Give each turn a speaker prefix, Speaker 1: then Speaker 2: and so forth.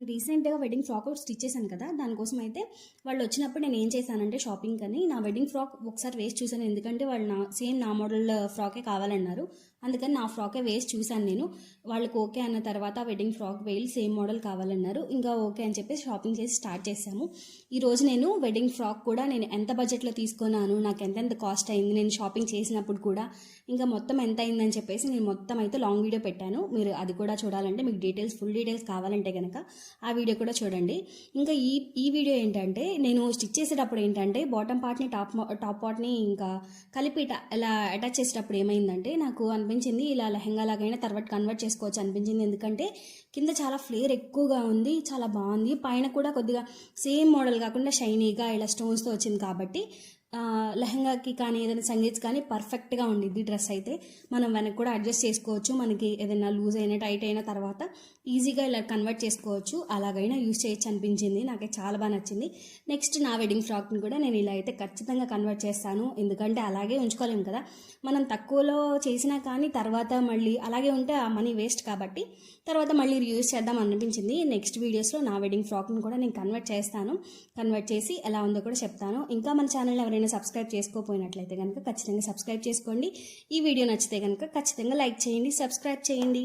Speaker 1: రీసెంట్గా wedding frock ఒకటి stitch చేశాను కదా, దానికోసం అయితే వాళ్ళు వచ్చినప్పుడు నేను ఏం చేశానంటే షాపింగ్ అని నా వెడ్డింగ్ ఫ్రాక్ ఒకసారి వేసి చూశాను. ఎందుకంటే వాళ్ళు నా మోడల్ ఫ్రాకే కావాలన్నారు. అందుకని నా ఫ్రాకే వేసి చూశాను నేను. వాళ్ళకి ఓకే అన్న తర్వాత వెడ్డింగ్ ఫ్రాక్ వేయాలి, సేమ్ మోడల్ కావాలన్నారు. ఇంకా ఓకే అని చెప్పేసి షాపింగ్ చేసి స్టార్ట్ చేశాము. ఈరోజు నేను వెడ్డింగ్ ఫ్రాక్ కూడా నేను ఎంత బడ్జెట్లో తీసుకున్నాను, నాకు ఎంతెంత కాస్ట్ అయింది, నేను షాపింగ్ చేసినప్పుడు కూడా ఇంకా మొత్తం ఎంత అయిందని చెప్పేసి నేను మొత్తం అయితే లాంగ్ వీడియో పెట్టాను. మీరు అది కూడా చూడాలంటే, మీకు ఫుల్ డీటెయిల్స్ కావాలంటే కనుక ఆ వీడియో కూడా చూడండి. ఇంకా ఈ వీడియో ఏంటంటే, నేను స్టిచ్ చేసేటప్పుడు ఏంటంటే బాటమ్ పార్ట్ని టాప్ పార్ట్ని ఇంకా కలిపి ఇలా అటాచ్ చేసేటప్పుడు ఏమైందంటే, నాకు అనిపించింది ఇలా లెహంగా లాగైనా తర్వాత కన్వర్ట్ చేసుకోవచ్చు అనిపించింది. ఎందుకంటే కింద చాలా ఫ్లేర్ ఎక్కువగా ఉంది, చాలా బాగుంది. పైన కూడా కొద్దిగా సేమ్ మోడల్ కాకుండా షైనీగా ఇలా స్టోన్స్తో వచ్చింది కాబట్టి లెహంగాకి కానీ ఏదైనా సంగీత్ కానీ పర్ఫెక్ట్గా ఉండిద్ది. డ్రెస్ అయితే మనం వెనక్కి కూడా అడ్జస్ట్ చేసుకోవచ్చు. మనకి ఏదైనా లూజ్ అయినా టైట్ అయిన తర్వాత ఈజీగా ఇలా కన్వర్ట్ చేసుకోవచ్చు, అలాగైనా యూజ్ చేయొచ్చు అనిపించింది. నాకే చాలా బాగా నచ్చింది. నెక్స్ట్ నా వెడ్డింగ్ ఫ్రాక్ని కూడా నేను ఇలా అయితే ఖచ్చితంగా కన్వర్ట్ చేస్తాను. ఎందుకంటే అలాగే ఉంచుకోలేము కదా, మనం తక్కువలో చేసినా కానీ తర్వాత మళ్ళీ అలాగే ఉంటే ఆ మనీ వేస్ట్ కాబట్టి తర్వాత మళ్ళీ యూజ్ చేద్దాం అనిపించింది. నెక్స్ట్ వీడియోస్లో నా వెడ్డింగ్ ఫ్రాక్ని కూడా నేను కన్వర్ట్ చేస్తాను. కన్వర్ట్ చేసి ఎలా ఉందో కూడా చెప్తాను. ఇంకా మన ఛానల్ ఎవరైనా సబ్స్క్రైబ్ చేసుకోకపోయినట్లయితే కనుక ఖచ్చితంగా సబ్స్క్రైబ్ చేసుకోండి. ఈ వీడియో నచ్చితే కనుక ఖచ్చితంగా లైక్ చేయండి, సబ్స్క్రైబ్ చేయండి.